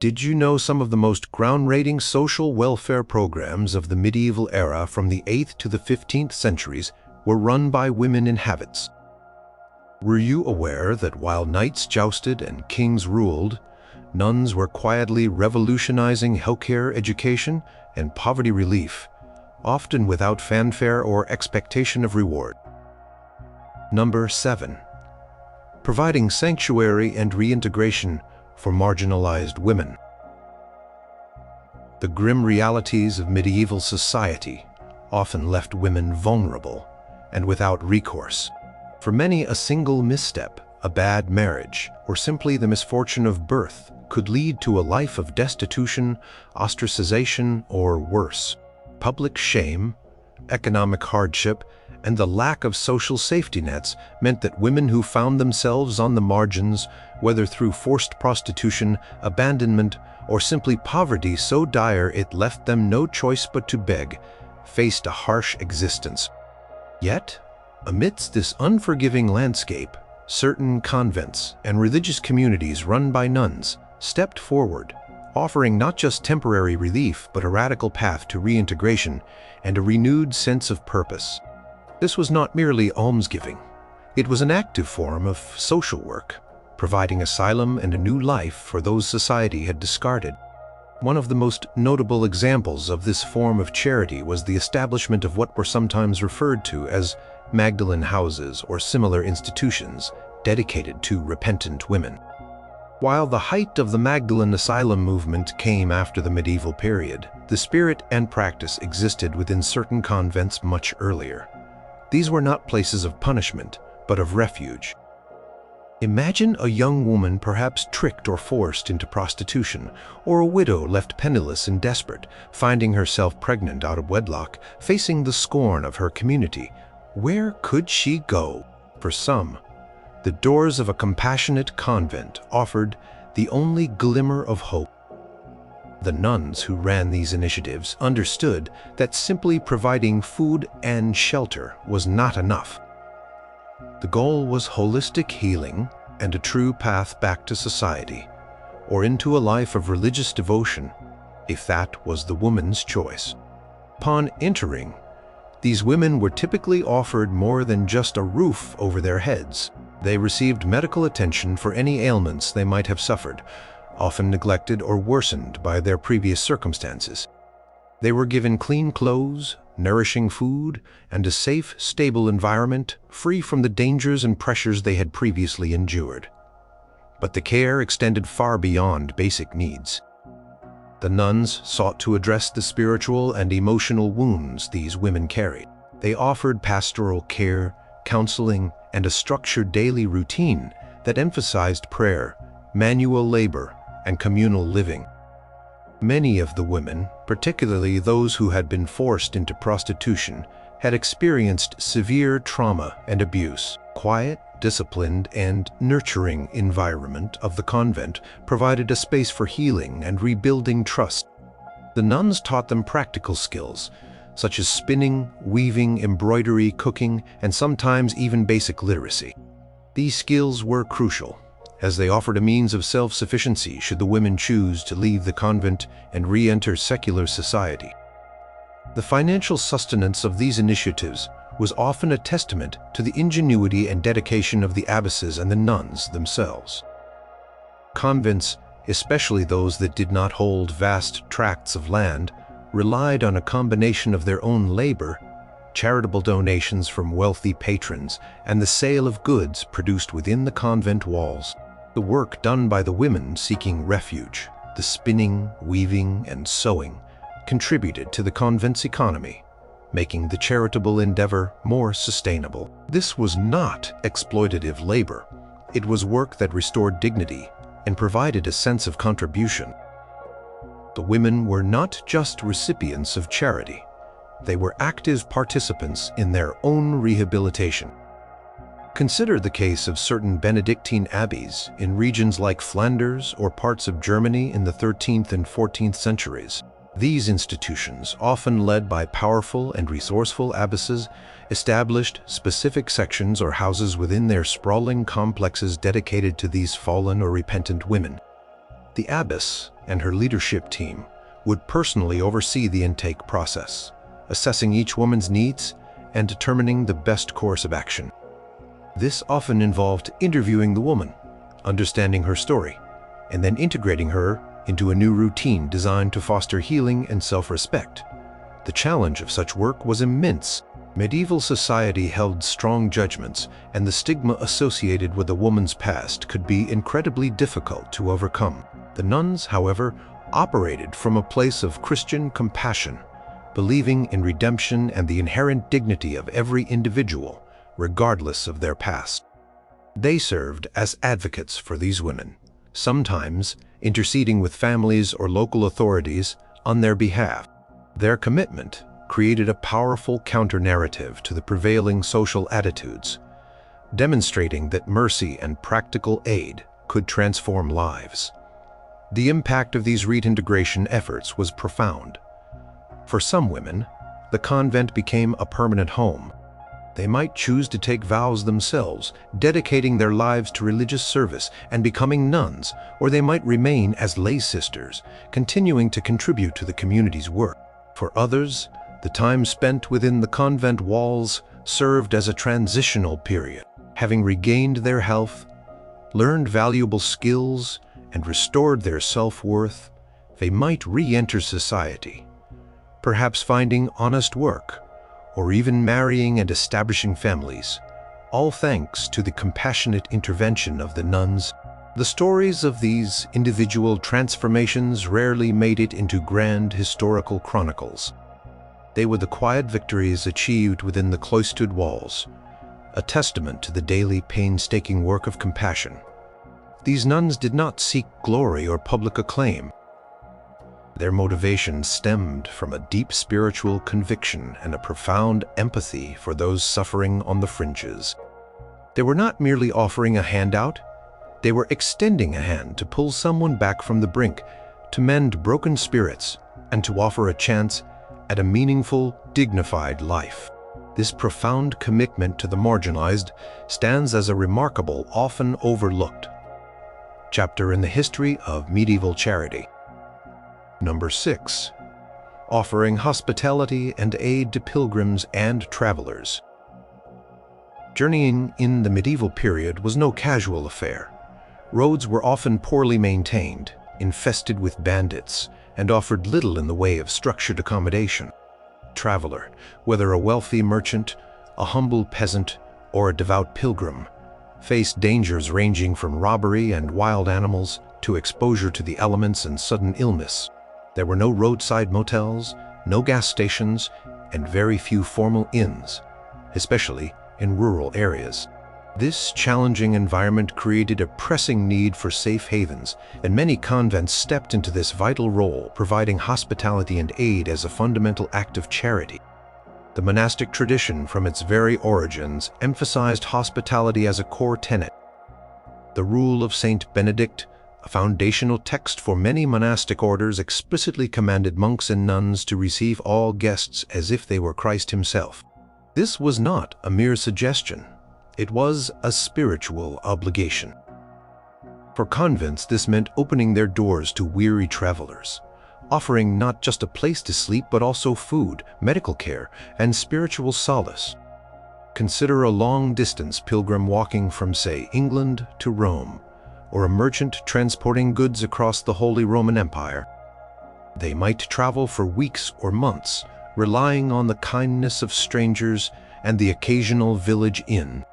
Did you know some of the most groundbreaking social welfare programs of the medieval era from the 8th to the 15th centuries were run by women in habits? Were you aware that while knights jousted and kings ruled, nuns were quietly revolutionizing healthcare, education, and poverty relief, often without fanfare or expectation of reward? Number 7. Providing sanctuary and reintegration for marginalized women. The grim realities of medieval society often left women vulnerable and without recourse. For many, a single misstep, a bad marriage, or simply the misfortune of birth could lead to a life of destitution, ostracization, or worse. Public shame, economic hardship, and the lack of social safety nets meant that women who found themselves on the margins, whether through forced prostitution, abandonment, or simply poverty so dire it left them no choice but to beg, faced a harsh existence. Yet, amidst this unforgiving landscape, certain convents and religious communities run by nuns stepped forward, offering not just temporary relief but a radical path to reintegration and a renewed sense of purpose. This was not merely almsgiving. It was an active form of social work, providing asylum and a new life for those society had discarded. One of the most notable examples of this form of charity was the establishment of what were sometimes referred to as Magdalene houses or similar institutions dedicated to repentant women. While the height of the Magdalene asylum movement came after the medieval period, the spirit and practice existed within certain convents much earlier. These were not places of punishment, but of refuge. Imagine a young woman perhaps tricked or forced into prostitution, or a widow left penniless and desperate, finding herself pregnant out of wedlock, facing the scorn of her community. Where could she go? For some, the doors of a compassionate convent offered the only glimmer of hope. The nuns who ran these initiatives understood that simply providing food and shelter was not enough. The goal was holistic healing and a true path back to society, or into a life of religious devotion, if that was the woman's choice. Upon entering, these women were typically offered more than just a roof over their heads. They received medical attention for any ailments they might have suffered, often neglected or worsened by their previous circumstances. They were given clean clothes, nourishing food, and a safe, stable environment, free from the dangers and pressures they had previously endured. But the care extended far beyond basic needs. The nuns sought to address the spiritual and emotional wounds these women carried. They offered pastoral care, counseling, and a structured daily routine that emphasized prayer, manual labor, and communal living. Many of the women, particularly those who had been forced into prostitution, had experienced severe trauma and abuse. Quiet, disciplined, and nurturing environment of the convent provided a space for healing and rebuilding trust. The nuns taught them practical skills, such as spinning, weaving, embroidery, cooking, and sometimes even basic literacy. These skills were crucial, as they offered a means of self-sufficiency should the women choose to leave the convent and re-enter secular society. The financial sustenance of these initiatives was often a testament to the ingenuity and dedication of the abbesses and the nuns themselves. Convents, especially those that did not hold vast tracts of land, relied on a combination of their own labor, charitable donations from wealthy patrons, and the sale of goods produced within the convent walls. The work done by the women seeking refuge, the spinning, weaving, and sewing, contributed to the convent's economy, making the charitable endeavor more sustainable. This was not exploitative labor. It was work that restored dignity and provided a sense of contribution. The women were not just recipients of charity. They were active participants in their own rehabilitation. Consider the case of certain Benedictine abbeys in regions like Flanders or parts of Germany in the 13th and 14th centuries. These institutions, often led by powerful and resourceful abbesses, established specific sections or houses within their sprawling complexes dedicated to these fallen or repentant women. The abbess and her leadership team would personally oversee the intake process, assessing each woman's needs and determining the best course of action. This often involved interviewing the woman, understanding her story, and then integrating her into a new routine designed to foster healing and self-respect. The challenge of such work was immense. Medieval society held strong judgments, and the stigma associated with a woman's past could be incredibly difficult to overcome. The nuns, however, operated from a place of Christian compassion, believing in redemption and the inherent dignity of every individual, regardless of their past. They served as advocates for these women, sometimes interceding with families or local authorities on their behalf. Their commitment created a powerful counter-narrative to the prevailing social attitudes, demonstrating that mercy and practical aid could transform lives. The impact of these reintegration efforts was profound. For some women, the convent became a permanent home. They might choose to take vows themselves, dedicating their lives to religious service and becoming nuns, or they might remain as lay sisters, continuing to contribute to the community's work. For others, the time spent within the convent walls served as a transitional period. Having regained their health, learned valuable skills, and restored their self-worth, they might re-enter society, perhaps finding honest work, or even marrying and establishing families, all thanks to the compassionate intervention of the nuns. The stories of these individual transformations rarely made it into grand historical chronicles. They were the quiet victories achieved within the cloistered walls, a testament to the daily painstaking work of compassion. These nuns did not seek glory or public acclaim. Their motivation stemmed from a deep spiritual conviction and a profound empathy for those suffering on the fringes. They were not merely offering a handout, they were extending a hand to pull someone back from the brink, to mend broken spirits, and to offer a chance at a meaningful, dignified life. This profound commitment to the marginalized stands as a remarkable, often overlooked chapter in the history of medieval charity. Number 6. Offering hospitality and aid to pilgrims and travelers. Journeying in the medieval period was no casual affair. Roads were often poorly maintained, infested with bandits, and offered little in the way of structured accommodation. Traveler, whether a wealthy merchant, a humble peasant, or a devout pilgrim, faced dangers ranging from robbery and wild animals to exposure to the elements and sudden illness. There were no roadside motels, no gas stations, and very few formal inns, especially in rural areas. This challenging environment created a pressing need for safe havens, and many convents stepped into this vital role, providing hospitality and aid as a fundamental act of charity. The monastic tradition, from its very origins, emphasized hospitality as a core tenet. The Rule of Saint Benedict, a foundational text for many monastic orders, explicitly commanded monks and nuns to receive all guests as if they were Christ himself. This was not a mere suggestion. It was a spiritual obligation. For convents, this meant opening their doors to weary travelers, offering not just a place to sleep, but also food, medical care, and spiritual solace. Consider a long-distance pilgrim walking from, say, England to Rome, or a merchant transporting goods across the Holy Roman Empire. They might travel for weeks or months, relying on the kindness of strangers and the occasional village inn.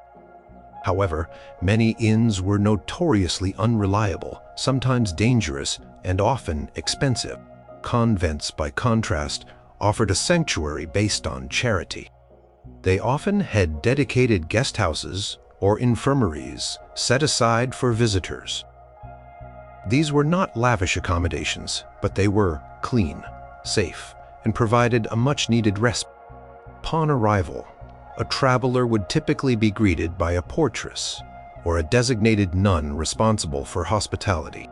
However, many inns were notoriously unreliable, sometimes dangerous, and often expensive. Convents, by contrast, offered a sanctuary based on charity. They often had dedicated guest houses or infirmaries set aside for visitors. These were not lavish accommodations, but they were clean, safe, and provided a much-needed respite. Upon arrival, a traveler would typically be greeted by a portress or a designated nun responsible for hospitality.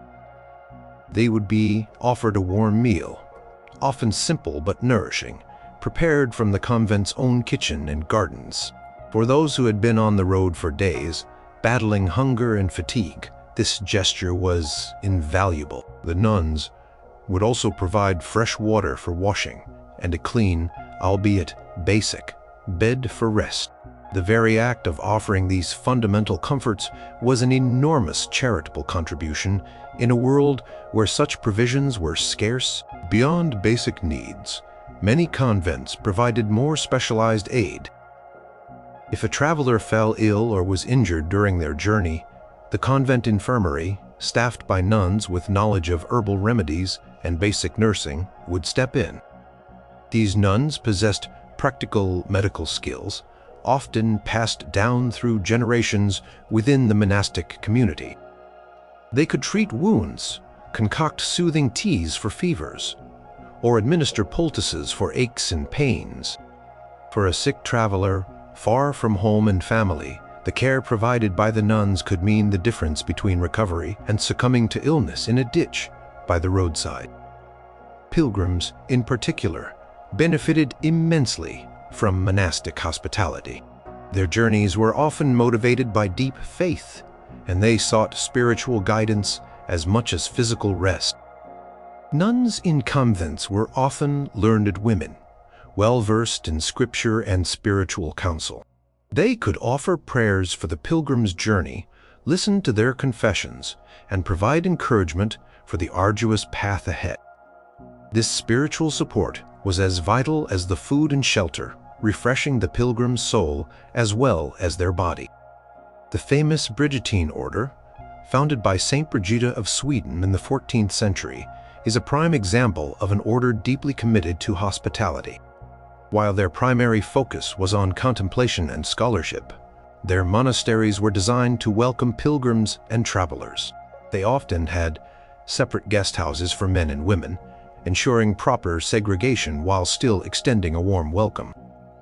They would be offered a warm meal, often simple but nourishing, prepared from the convent's own kitchen and gardens. For those who had been on the road for days, battling hunger and fatigue, This gesture was invaluable. The nuns would also provide fresh water for washing and a clean, albeit basic, bed for rest. The very act of offering these fundamental comforts was an enormous charitable contribution in a world where such provisions were scarce. Beyond basic needs, many convents provided more specialized aid. If a traveler fell ill or was injured during their journey, the convent infirmary, staffed by nuns with knowledge of herbal remedies and basic nursing, would step in. These nuns possessed practical medical skills, often passed down through generations within the monastic community. They could treat wounds, concoct soothing teas for fevers, or administer poultices for aches and pains. For a sick traveler, far from home and family, the care provided by the nuns could mean the difference between recovery and succumbing to illness in a ditch by the roadside. Pilgrims, in particular, benefited immensely from monastic hospitality. Their journeys were often motivated by deep faith, and they sought spiritual guidance as much as physical rest. Nuns in convents were often learned women, well-versed in scripture and spiritual counsel. They could offer prayers for the pilgrim's journey, listen to their confessions, and provide encouragement for the arduous path ahead. This spiritual support was as vital as the food and shelter, refreshing the pilgrim's soul as well as their body. The famous Brigittine order, founded by Saint Brigida of Sweden in the 14th century, is a prime example of an order deeply committed to hospitality. While their primary focus was on contemplation and scholarship, their monasteries were designed to welcome pilgrims and travelers. They often had separate guest houses for men and women, ensuring proper segregation while still extending a warm welcome.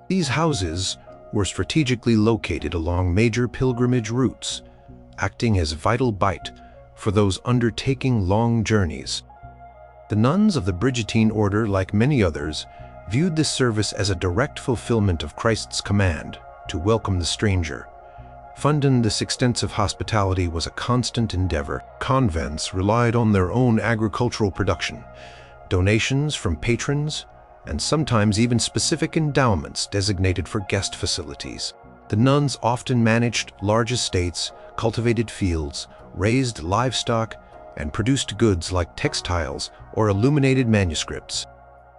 These houses were strategically located along major pilgrimage routes, acting as vital bite for those undertaking long journeys. The nuns of the Brigittine order, like many others, viewed this service as a direct fulfillment of Christ's command to welcome the stranger. Funding this extensive hospitality was a constant endeavor. Convents relied on their own agricultural production, donations from patrons, and sometimes even specific endowments designated for guest facilities. The nuns often managed large estates, cultivated fields, raised livestock, and produced goods like textiles or illuminated manuscripts.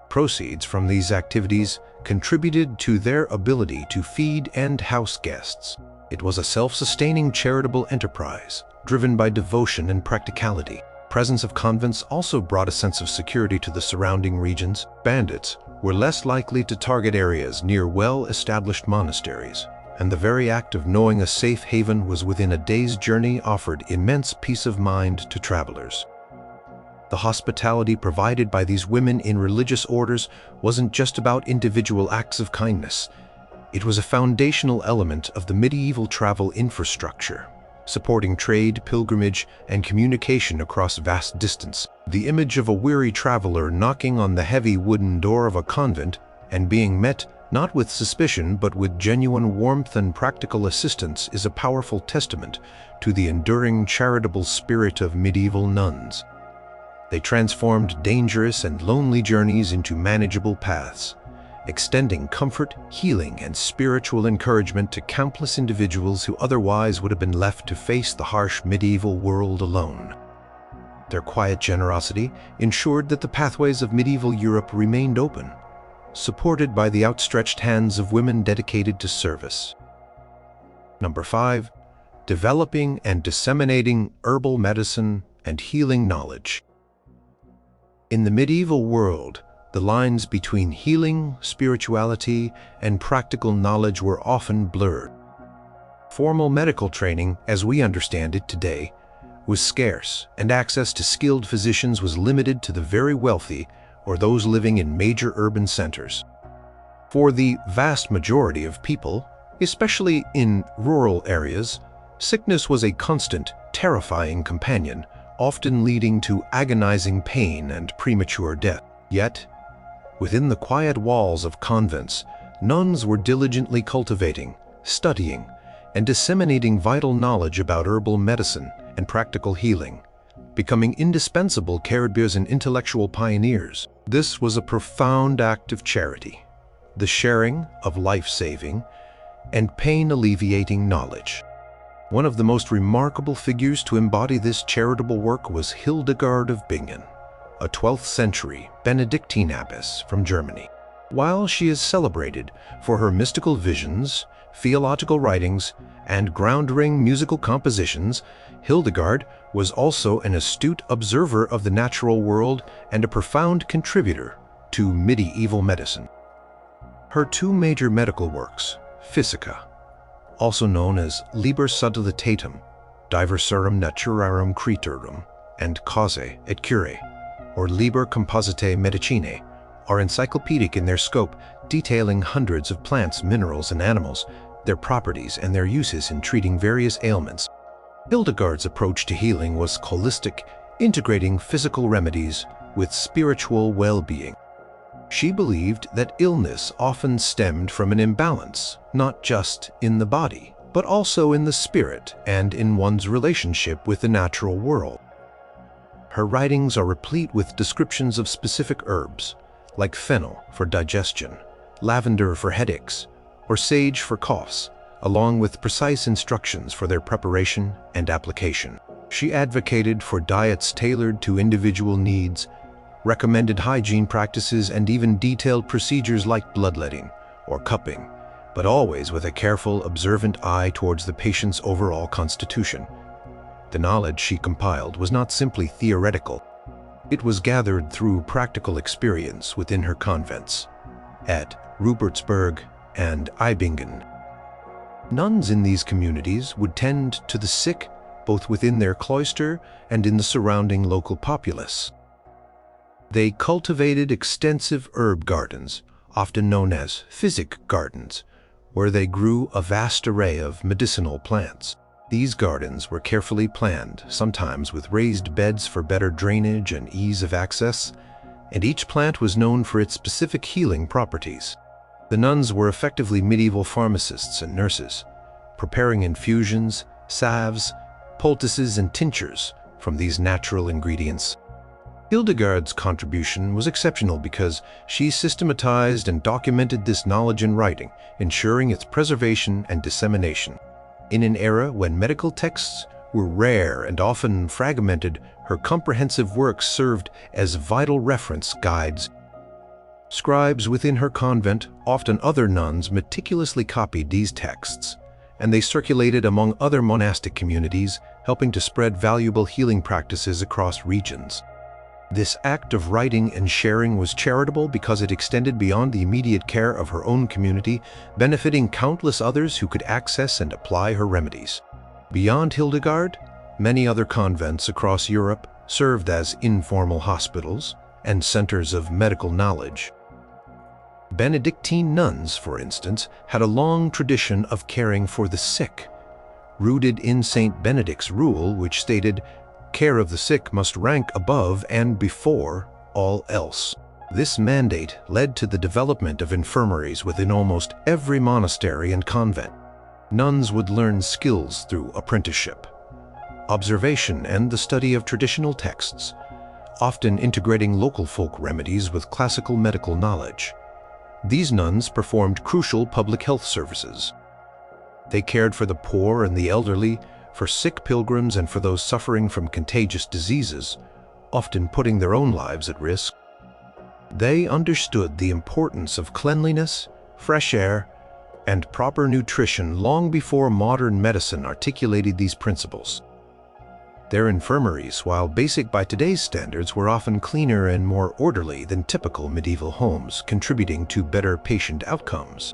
Proceeds from these activities contributed to their ability to feed and house guests. It was a self-sustaining charitable enterprise, driven by devotion and practicality. Presence of convents also brought a sense of security to the surrounding regions. Bandits were less likely to target areas near well-established monasteries, and the very act of knowing a safe haven was within a day's journey offered immense peace of mind to travelers. The hospitality provided by these women in religious orders wasn't just about individual acts of kindness. It was a foundational element of the medieval travel infrastructure, supporting trade, pilgrimage, and communication across vast distance. The image of a weary traveler knocking on the heavy wooden door of a convent and being met not with suspicion but with genuine warmth and practical assistance is a powerful testament to the enduring charitable spirit of medieval nuns. They transformed dangerous and lonely journeys into manageable paths, extending comfort, healing, and spiritual encouragement to countless individuals who otherwise would have been left to face the harsh medieval world alone. Their quiet generosity ensured that the pathways of medieval Europe remained open, supported by the outstretched hands of women dedicated to service. Number 5. Developing and disseminating herbal medicine and healing knowledge. In the medieval world, the lines between healing, spirituality, and practical knowledge were often blurred. Formal medical training, as we understand it today, was scarce, and access to skilled physicians was limited to the very wealthy or those living in major urban centers. For the vast majority of people, especially in rural areas, sickness was a constant, terrifying companion, often leading to agonizing pain and premature death. Yet, within the quiet walls of convents, nuns were diligently cultivating, studying, and disseminating vital knowledge about herbal medicine and practical healing, becoming indispensable caregivers and intellectual pioneers. This was a profound act of charity, the sharing of life-saving and pain-alleviating knowledge. One of the most remarkable figures to embody this charitable work was Hildegard of Bingen, a 12th century Benedictine abbess from Germany. While she is celebrated for her mystical visions, theological writings, and groundbreaking musical compositions, Hildegard was also an astute observer of the natural world and a profound contributor to medieval medicine. Her two major medical works, Physica, also known as Liber Subtilitatum, Diversarum Naturarum Creaturum, and Causae et Curae, or Liber Compositae Medicinae, are encyclopedic in their scope, detailing hundreds of plants, minerals, and animals, their properties and their uses in treating various ailments. Hildegard's approach to healing was holistic, integrating physical remedies with spiritual well-being. She believed that illness often stemmed from an imbalance, not just in the body, but also in the spirit and in one's relationship with the natural world. Her writings are replete with descriptions of specific herbs, like fennel for digestion, lavender for headaches, or sage for coughs, along with precise instructions for their preparation and application. She advocated for diets tailored to individual needs, recommended hygiene practices, and even detailed procedures like bloodletting or cupping, but always with a careful, observant eye towards the patient's overall constitution. The knowledge she compiled was not simply theoretical. It was gathered through practical experience within her convents at Rupertsberg and Eibingen. Nuns in these communities would tend to the sick both within their cloister and in the surrounding local populace. They cultivated extensive herb gardens, often known as physic gardens, where they grew a vast array of medicinal plants. These gardens were carefully planned, sometimes with raised beds for better drainage and ease of access, and each plant was known for its specific healing properties. The nuns were effectively medieval pharmacists and nurses, preparing infusions, salves, poultices, and tinctures from these natural ingredients. Hildegard's contribution was exceptional because she systematized and documented this knowledge in writing, ensuring its preservation and dissemination. In an era when medical texts were rare and often fragmented, her comprehensive works served as vital reference guides. Scribes within her convent, often other nuns, meticulously copied these texts, and they circulated among other monastic communities, helping to spread valuable healing practices across regions. This act of writing and sharing was charitable because it extended beyond the immediate care of her own community, benefiting countless others who could access and apply her remedies. Beyond Hildegard, many other convents across Europe served as informal hospitals and centers of medical knowledge. Benedictine nuns, for instance, had a long tradition of caring for the sick, rooted in Saint Benedict's rule, which stated, "Care of the sick must rank above and before all else." This mandate led to the development of infirmaries within almost every monastery and convent. Nuns would learn skills through apprenticeship, observation, and the study of traditional texts, often integrating local folk remedies with classical medical knowledge. These nuns performed crucial public health services. They cared for the poor and the elderly, for sick pilgrims, and for those suffering from contagious diseases, often putting their own lives at risk. They understood the importance of cleanliness, fresh air, and proper nutrition long before modern medicine articulated these principles. Their infirmaries, while basic by today's standards, were often cleaner and more orderly than typical medieval homes, contributing to better patient outcomes.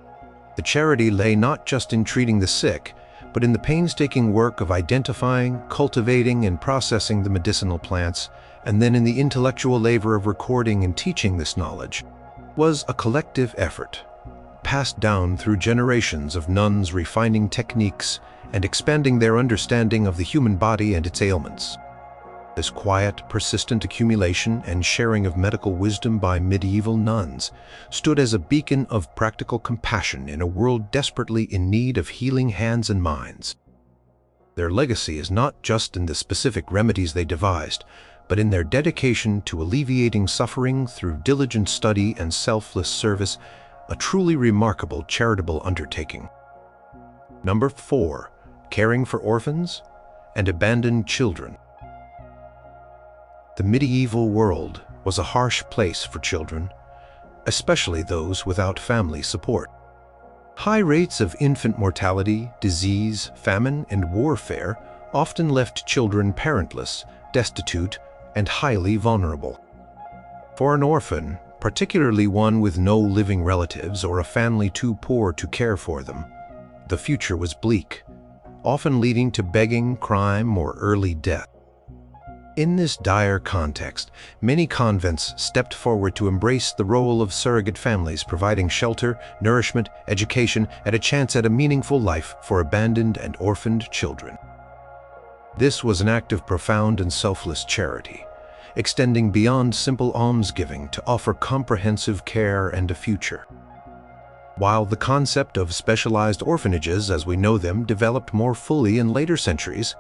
The charity lay not just in treating the sick, but in the painstaking work of identifying, cultivating, and processing the medicinal plants, and then in the intellectual labor of recording and teaching this knowledge, was a collective effort, passed down through generations of nuns refining techniques and expanding their understanding of the human body and its ailments. This quiet, persistent accumulation and sharing of medical wisdom by medieval nuns stood as a beacon of practical compassion in a world desperately in need of healing hands and minds. Their legacy is not just in the specific remedies they devised, but in their dedication to alleviating suffering through diligent study and selfless service, a truly remarkable charitable undertaking. Number 4. Caring for orphans and abandoned children. The medieval world was a harsh place for children, especially those without family support. High rates of infant mortality, disease, famine, and warfare often left children parentless, destitute, and highly vulnerable. For an orphan, particularly one with no living relatives or a family too poor to care for them, the future was bleak, often leading to begging, crime, or early death. In this dire context, many convents stepped forward to embrace the role of surrogate families, providing shelter, nourishment, education, and a chance at a meaningful life for abandoned and orphaned children. This was an act of profound and selfless charity, extending beyond simple almsgiving to offer comprehensive care and a future. While the concept of specialized orphanages as we know them developed more fully in later centuries,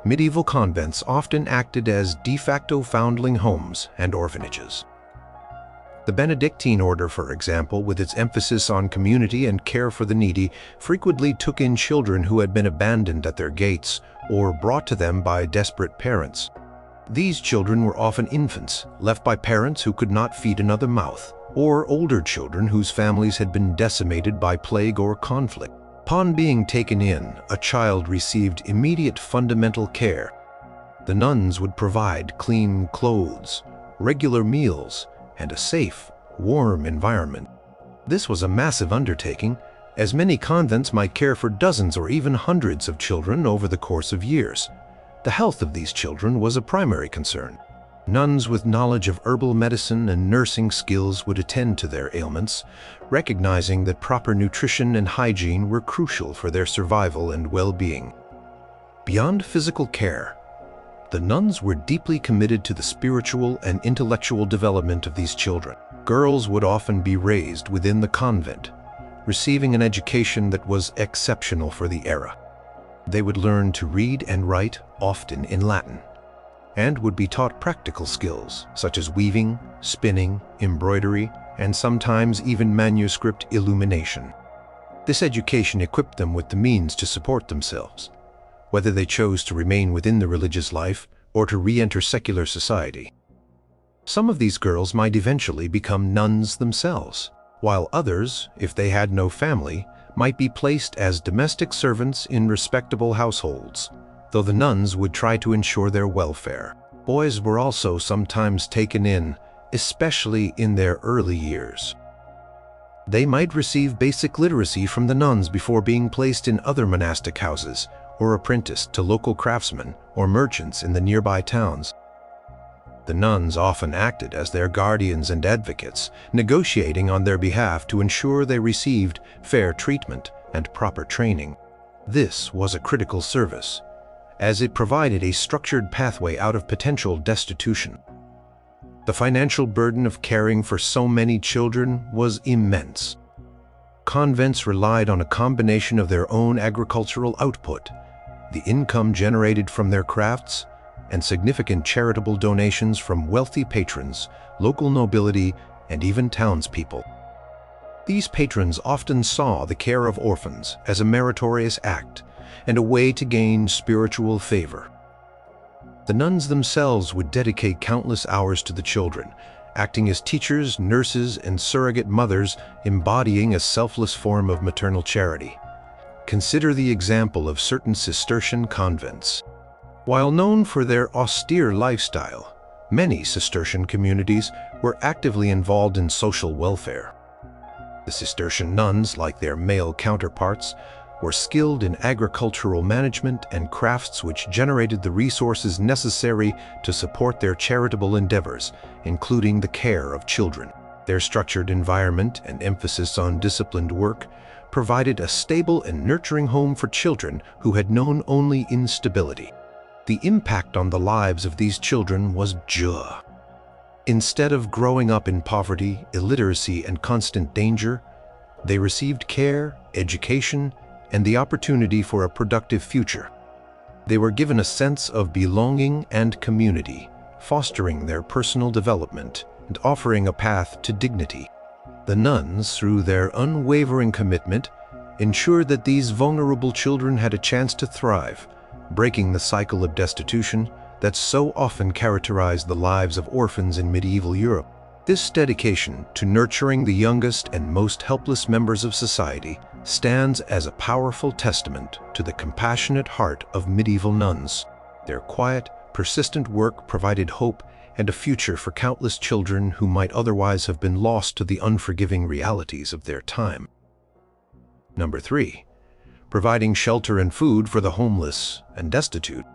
medieval convents often acted as de facto foundling homes and orphanages. The Benedictine order, for example, with its emphasis on community and care for the needy, frequently took in children who had been abandoned at their gates or brought to them by desperate parents. These children were often infants, left by parents who could not feed another mouth, or older children whose families had been decimated by plague or conflict. Upon being taken in, a child received immediate fundamental care. The nuns would provide clean clothes, regular meals, and a safe, warm environment. This was a massive undertaking, as many convents might care for dozens or even hundreds of children over the course of years. The health of these children was a primary concern. Nuns with knowledge of herbal medicine and nursing skills would attend to their ailments, recognizing that proper nutrition and hygiene were crucial for their survival and well-being. Beyond physical care, the nuns were deeply committed to the spiritual and intellectual development of these children. Girls would often be raised within the convent, receiving an education that was exceptional for the era. They would learn to read and write, often in Latin, and would be taught practical skills such as weaving, spinning, embroidery, and sometimes even manuscript illumination. This education equipped them with the means to support themselves, whether they chose to remain within the religious life or to re-enter secular society. Some of these girls might eventually become nuns themselves, while others, if they had no family, might be placed as domestic servants in respectable households, though the nuns would try to ensure their welfare. Boys were also sometimes taken in, especially in their early years. They might receive basic literacy from the nuns before being placed in other monastic houses or apprenticed to local craftsmen or merchants in the nearby towns. The nuns often acted as their guardians and advocates, negotiating on their behalf to ensure they received fair treatment and proper training. This was a critical service, as it provided a structured pathway out of potential destitution. The financial burden of caring for so many children was immense. Convents relied on a combination of their own agricultural output, the income generated from their crafts, and significant charitable donations from wealthy patrons, local nobility, and even townspeople. These patrons often saw the care of orphans as a meritorious act and a way to gain spiritual favor. The nuns themselves would dedicate countless hours to the children, acting as teachers, nurses, and surrogate mothers, embodying a selfless form of maternal charity. Consider the example of certain Cistercian convents. While known for their austere lifestyle, many Cistercian communities were actively involved in social welfare. The Cistercian nuns, like their male counterparts, were skilled in agricultural management and crafts which generated the resources necessary to support their charitable endeavors, including the care of children. Their structured environment and emphasis on disciplined work provided a stable and nurturing home for children who had known only instability. The impact on the lives of these children was joy. Instead of growing up in poverty, illiteracy, and constant danger, they received care, education, and the opportunity for a productive future. They were given a sense of belonging and community, fostering their personal development and offering a path to dignity. The nuns, through their unwavering commitment, ensured that these vulnerable children had a chance to thrive, breaking the cycle of destitution that so often characterized the lives of orphans in medieval Europe. This dedication to nurturing the youngest and most helpless members of society stands as a powerful testament to the compassionate heart of medieval nuns. Their quiet, persistent work provided hope and a future for countless children who might otherwise have been lost to the unforgiving realities of their time. Number 3. Providing shelter and food for the homeless and destitute.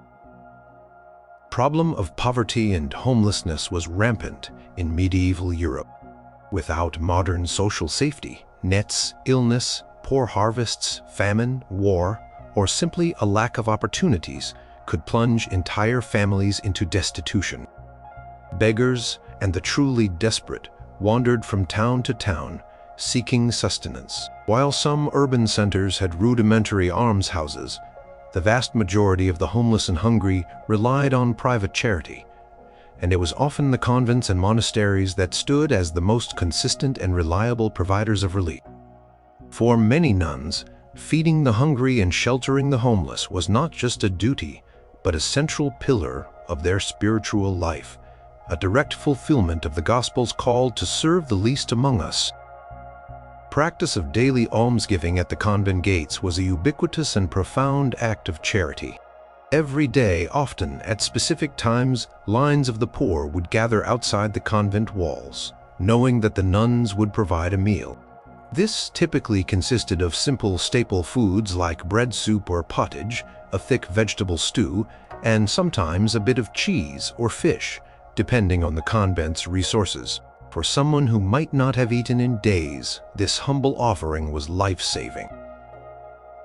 The problem of poverty and homelessness was rampant in medieval Europe. Without modern social safety, nets, illness, poor harvests, famine, war, or simply a lack of opportunities could plunge entire families into destitution. Beggars and the truly desperate wandered from town to town, seeking sustenance. While some urban centers had rudimentary almshouses, the vast majority of the homeless and hungry relied on private charity, and it was often the convents and monasteries that stood as the most consistent and reliable providers of relief. For many nuns, feeding the hungry and sheltering the homeless was not just a duty, but a central pillar of their spiritual life, a direct fulfillment of the Gospel's call to serve the least among us. Practice of daily almsgiving at the convent gates was a ubiquitous and profound act of charity. Every day, often at specific times, lines of the poor would gather outside the convent walls, knowing that the nuns would provide a meal. This typically consisted of simple staple foods like bread soup or pottage, a thick vegetable stew, and sometimes a bit of cheese or fish, depending on the convent's resources. For someone who might not have eaten in days, this humble offering was life-saving.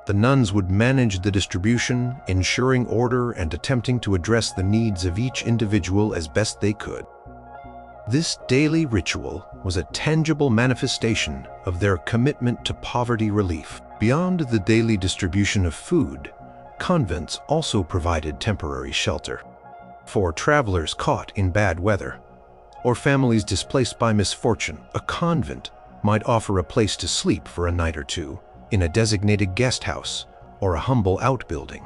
The nuns would manage the distribution, ensuring order and attempting to address the needs of each individual as best they could. This daily ritual was a tangible manifestation of their commitment to poverty relief. Beyond the daily distribution of food, convents also provided temporary shelter. For travelers caught in bad weather, or families displaced by misfortune, a convent might offer a place to sleep for a night or two in a designated guest house or a humble outbuilding.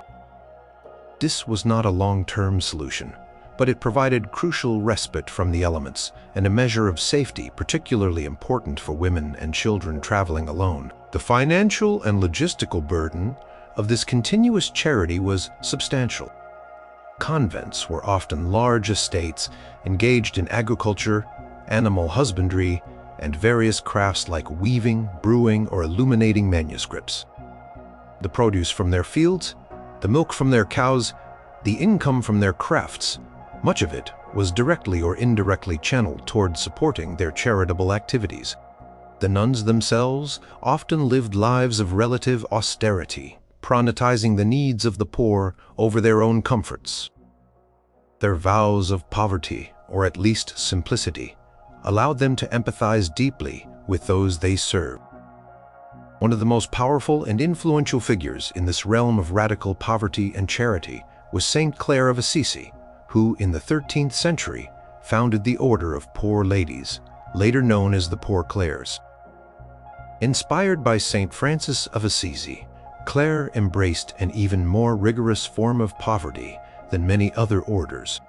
This was not a long-term solution, but it provided crucial respite from the elements and a measure of safety particularly important for women and children traveling alone. The financial and logistical burden of this continuous charity was substantial. Convents were often large estates engaged in agriculture, animal husbandry, and various crafts like weaving, brewing, or illuminating manuscripts. The produce from their fields, the milk from their cows, the income from their crafts, much of it was directly or indirectly channeled toward supporting their charitable activities. The nuns themselves often lived lives of relative austerity, prioritizing the needs of the poor over their own comforts. Their vows of poverty, or at least simplicity, allowed them to empathize deeply with those they served. One of the most powerful and influential figures in this realm of radical poverty and charity was Saint Clare of Assisi, who in the 13th century founded the Order of Poor Ladies, later known as the Poor Clares. Inspired by Saint Francis of Assisi, Clare embraced an even more rigorous form of poverty than many other orders.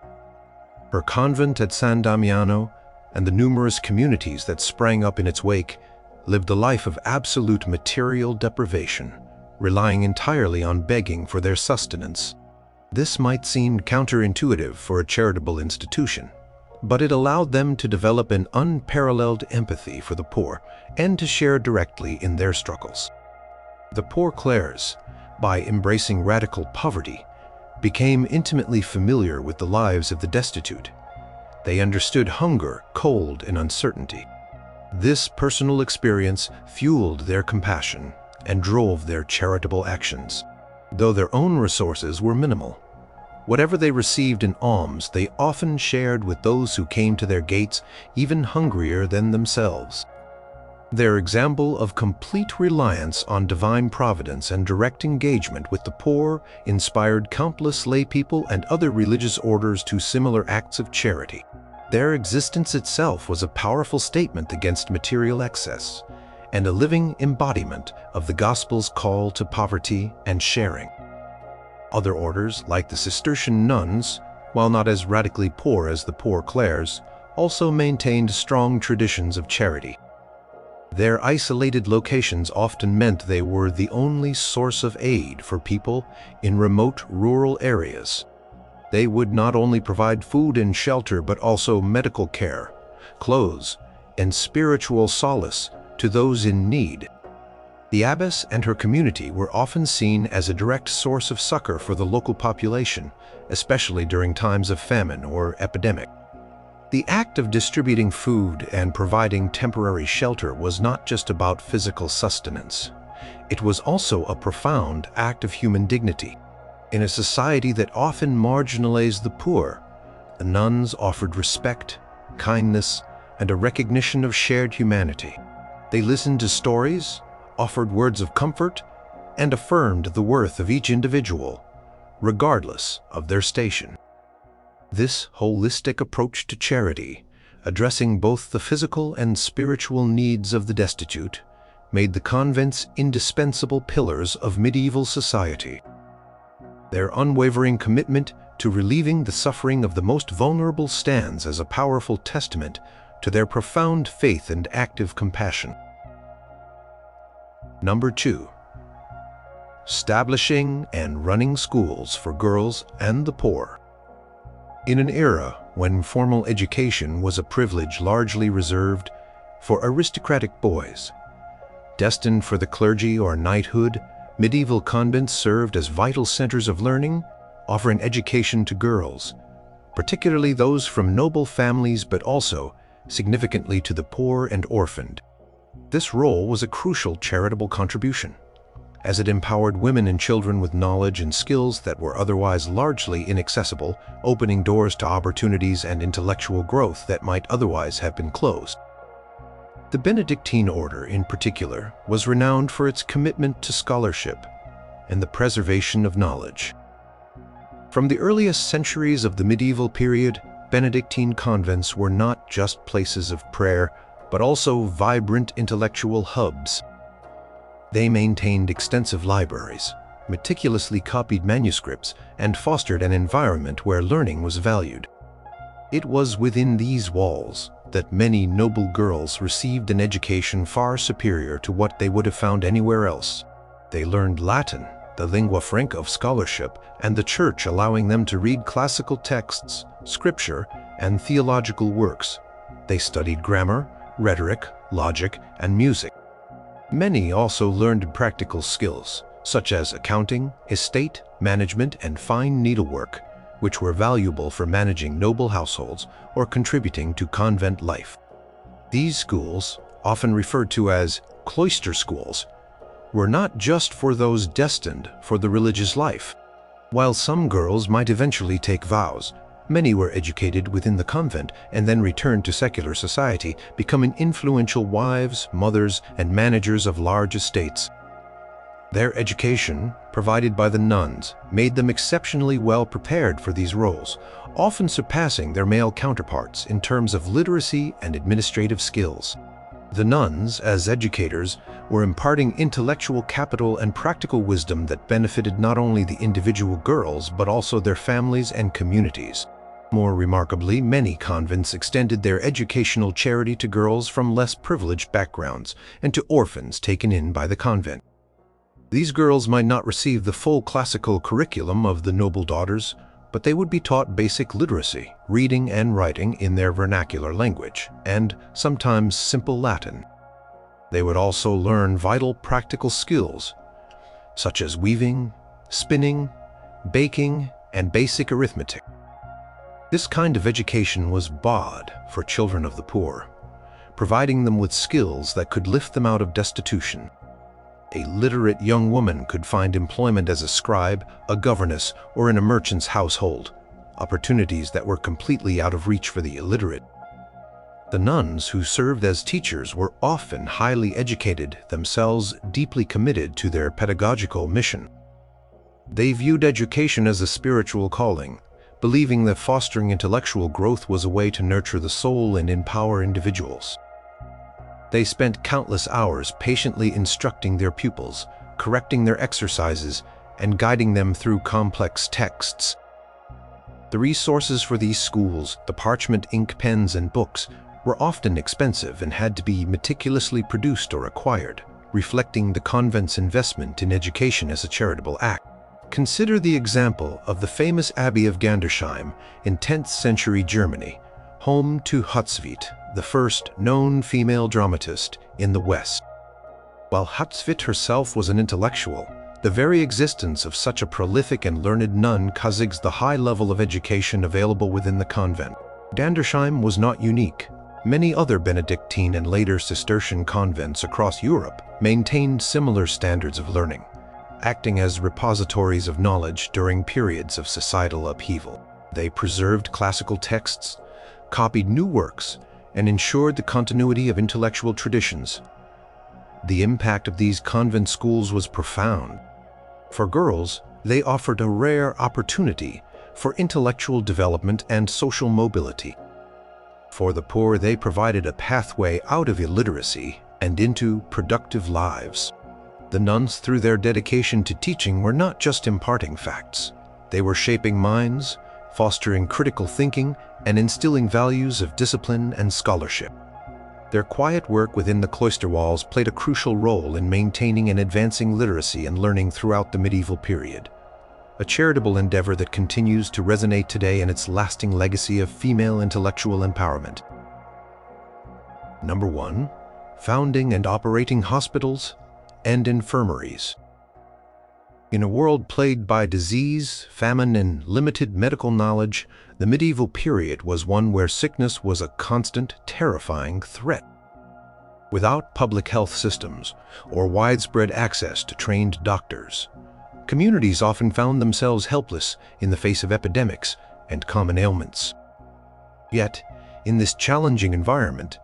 Her convent at San Damiano and the numerous communities that sprang up in its wake lived a life of absolute material deprivation, relying entirely on begging for their sustenance. This might seem counterintuitive for a charitable institution, but it allowed them to develop an unparalleled empathy for the poor and to share directly in their struggles. The Poor Clares, by embracing radical poverty, became intimately familiar with the lives of the destitute. They understood hunger, cold, and uncertainty. This personal experience fueled their compassion and drove their charitable actions. Though their own resources were minimal, whatever they received in alms, they often shared with those who came to their gates, even hungrier than themselves. Their example of complete reliance on divine providence and direct engagement with the poor inspired countless laypeople and other religious orders to similar acts of charity. Their existence itself was a powerful statement against material excess and a living embodiment of the gospel's call to poverty and sharing. Other orders, like the Cistercian nuns, while not as radically poor as the Poor Clares, also maintained strong traditions of charity. Their isolated locations often meant they were the only source of aid for people in remote rural areas. They would not only provide food and shelter, but also medical care, clothes, and spiritual solace to those in need. The abbess and her community were often seen as a direct source of succor for the local population, especially during times of famine or epidemic. The act of distributing food and providing temporary shelter was not just about physical sustenance. It was also a profound act of human dignity. In a society that often marginalized the poor, the nuns offered respect, kindness, and a recognition of shared humanity. They listened to stories, offered words of comfort, and affirmed the worth of each individual, regardless of their station. This holistic approach to charity, addressing both the physical and spiritual needs of the destitute, made the convents indispensable pillars of medieval society. Their unwavering commitment to relieving the suffering of the most vulnerable stands as a powerful testament to their profound faith and active compassion. Number 2. Establishing and running schools for girls and the poor. In an era when formal education was a privilege largely reserved for aristocratic boys, destined for the clergy or knighthood, medieval convents served as vital centers of learning, offering education to girls, particularly those from noble families, but also significantly to the poor and orphaned. This role was a crucial charitable contribution, as it empowered women and children with knowledge and skills that were otherwise largely inaccessible, opening doors to opportunities and intellectual growth that might otherwise have been closed. The Benedictine order, in particular, was renowned for its commitment to scholarship and the preservation of knowledge. From the earliest centuries of the medieval period, Benedictine convents were not just places of prayer, but also vibrant intellectual hubs. They maintained extensive libraries, meticulously copied manuscripts, and fostered an environment where learning was valued. It was within these walls that many noble girls received an education far superior to what they would have found anywhere else. They learned Latin, the lingua franca of scholarship, and the Church allowing them to read classical texts, scripture, and theological works. They studied grammar, rhetoric, logic, and music. Many also learned practical skills, such as accounting, estate management, and fine needlework, which were valuable for managing noble households or contributing to convent life. These schools, often referred to as cloister schools, were not just for those destined for the religious life. While some girls might eventually take vows, many were educated within the convent and then returned to secular society, becoming influential wives, mothers, and managers of large estates. Their education, provided by the nuns, made them exceptionally well prepared for these roles, often surpassing their male counterparts in terms of literacy and administrative skills. The nuns, as educators, were imparting intellectual capital and practical wisdom that benefited not only the individual girls, but also their families and communities. More remarkably, many convents extended their educational charity to girls from less privileged backgrounds and to orphans taken in by the convent. These girls might not receive the full classical curriculum of the noble daughters, but they would be taught basic literacy, reading and writing in their vernacular language, and sometimes simple Latin. They would also learn vital practical skills, such as weaving, spinning, baking, and basic arithmetic. This kind of education was bought for children of the poor, providing them with skills that could lift them out of destitution. A literate young woman could find employment as a scribe, a governess, or in a merchant's household, opportunities that were completely out of reach for the illiterate. The nuns who served as teachers were often highly educated, themselves deeply committed to their pedagogical mission. They viewed education as a spiritual calling, believing that fostering intellectual growth was a way to nurture the soul and empower individuals. They spent countless hours patiently instructing their pupils, correcting their exercises, and guiding them through complex texts. The resources for these schools, the parchment ink pens and books, were often expensive and had to be meticulously produced or acquired, reflecting the convent's investment in education as a charitable act. Consider the example of the famous Abbey of Gandersheim in 10th century Germany, home to Hutschwit, the first known female dramatist in the West. While Hutschwit herself was an intellectual, the very existence of such a prolific and learned nun caused the high level of education available within the convent. Gandersheim was not unique. Many other Benedictine and later Cistercian convents across Europe maintained similar standards of learning, acting as repositories of knowledge during periods of societal upheaval. They preserved classical texts, copied new works, and ensured the continuity of intellectual traditions. The impact of these convent schools was profound. For girls, they offered a rare opportunity for intellectual development and social mobility. For the poor, they provided a pathway out of illiteracy and into productive lives. The nuns, through their dedication to teaching, were not just imparting facts. They were shaping minds, fostering critical thinking, and instilling values of discipline and scholarship. Their quiet work within the cloister walls played a crucial role in maintaining and advancing literacy and learning throughout the medieval period, a charitable endeavor that continues to resonate today in its lasting legacy of female intellectual empowerment. Number 1. Founding and operating hospitals and infirmaries. In a world plagued by disease, famine, and limited medical knowledge, the medieval period was one where sickness was a constant, terrifying threat. Without public health systems or widespread access to trained doctors, communities often found themselves helpless in the face of epidemics and common ailments. Yet, in this challenging environment,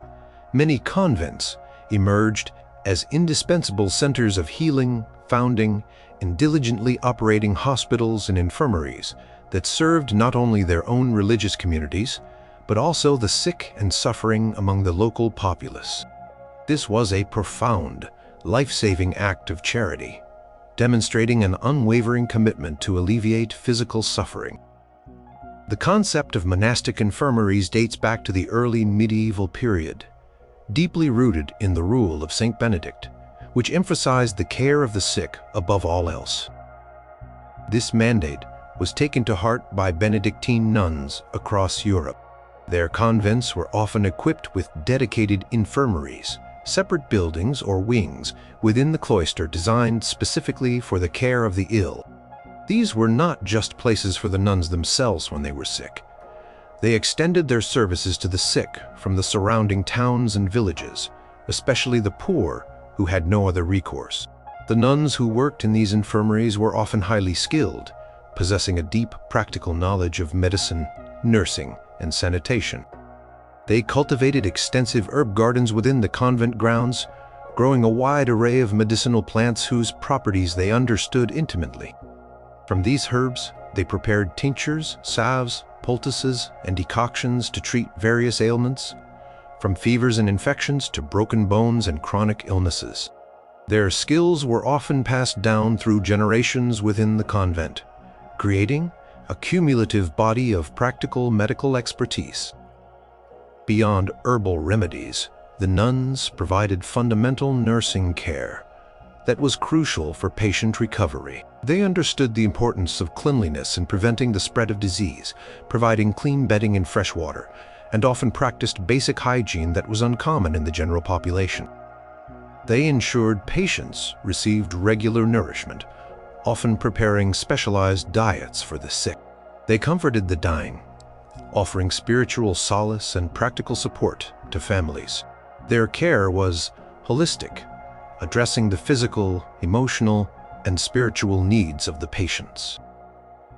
many convents emerged as indispensable centers of healing, founding, and diligently operating hospitals and infirmaries that served not only their own religious communities, but also the sick and suffering among the local populace. This was a profound, life-saving act of charity, demonstrating an unwavering commitment to alleviate physical suffering. The concept of monastic infirmaries dates back to the early medieval period, deeply rooted in the rule of Saint Benedict, which emphasized the care of the sick above all else. This mandate was taken to heart by Benedictine nuns across Europe. Their convents were often equipped with dedicated infirmaries, separate buildings or wings within the cloister designed specifically for the care of the ill. These were not just places for the nuns themselves when they were sick. They extended their services to the sick from the surrounding towns and villages, especially the poor who had no other recourse. The nuns who worked in these infirmaries were often highly skilled, possessing a deep practical knowledge of medicine, nursing, and sanitation. They cultivated extensive herb gardens within the convent grounds, growing a wide array of medicinal plants whose properties they understood intimately. From these herbs, they prepared tinctures, salves, poultices, and decoctions to treat various ailments, from fevers and infections to broken bones and chronic illnesses. Their skills were often passed down through generations within the convent, creating a cumulative body of practical medical expertise. Beyond herbal remedies, the nuns provided fundamental nursing care that was crucial for patient recovery. They understood the importance of cleanliness in preventing the spread of disease, providing clean bedding and fresh water, and often practiced basic hygiene that was uncommon in the general population. They ensured patients received regular nourishment, often preparing specialized diets for the sick. They comforted the dying, offering spiritual solace and practical support to families. Their care was holistic, addressing the physical, emotional, and spiritual needs of the patients.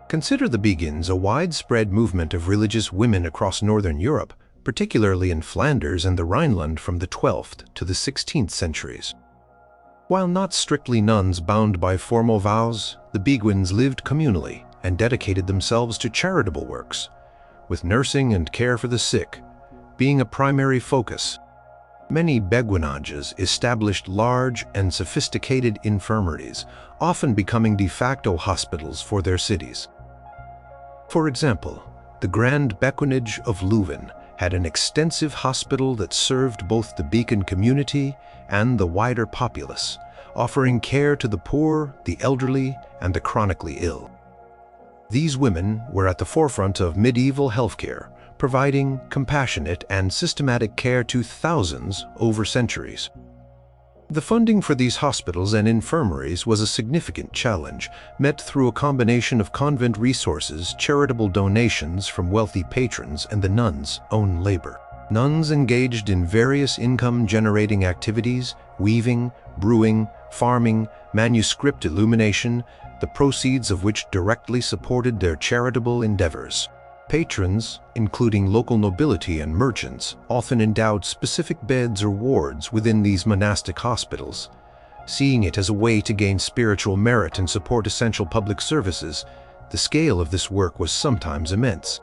Consider the begins a widespread movement of religious women across Northern Europe particularly in Flanders and the Rhineland from the 12th to the 16th centuries. While not strictly nuns bound by formal vows, the Beguines lived communally and dedicated themselves to charitable works, with nursing and care for the sick being a primary focus. Many beguinages established large and sophisticated infirmaries, often becoming de facto hospitals for their cities. For example, the Grand Beguinage of Leuven had an extensive hospital that served both the Beacon community and the wider populace, offering care to the poor, the elderly, and the chronically ill. These women were at the forefront of medieval healthcare, providing compassionate and systematic care to thousands over centuries. The funding for these hospitals and infirmaries was a significant challenge, met through a combination of convent resources, charitable donations from wealthy patrons, and the nuns' own labor. Nuns engaged in various income-generating activities: weaving, brewing, farming, manuscript illumination, the proceeds of which directly supported their charitable endeavors. Patrons, including local nobility and merchants, often endowed specific beds or wards within these monastic hospitals. Seeing it as a way to gain spiritual merit and support essential public services, the scale of this work was sometimes immense.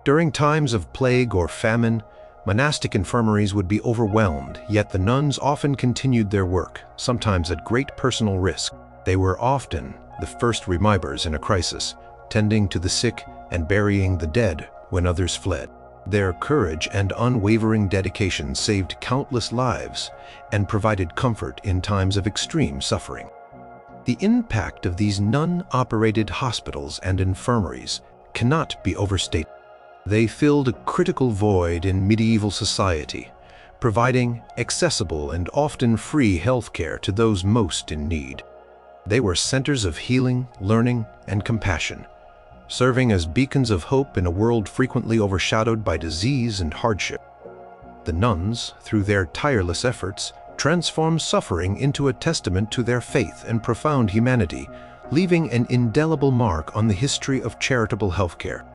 During times of plague or famine, monastic infirmaries would be overwhelmed, yet the nuns often continued their work, sometimes at great personal risk. They were often the first remibers in a crisis, tending to the sick and burying the dead when others fled. Their courage and unwavering dedication saved countless lives and provided comfort in times of extreme suffering. The impact of these nun-operated hospitals and infirmaries cannot be overstated. They filled a critical void in medieval society, providing accessible and often free healthcare to those most in need. They were centers of healing, learning, and compassion, serving as beacons of hope in a world frequently overshadowed by disease and hardship. The nuns, through their tireless efforts, transformed suffering into a testament to their faith and profound humanity, leaving an indelible mark on the history of charitable healthcare.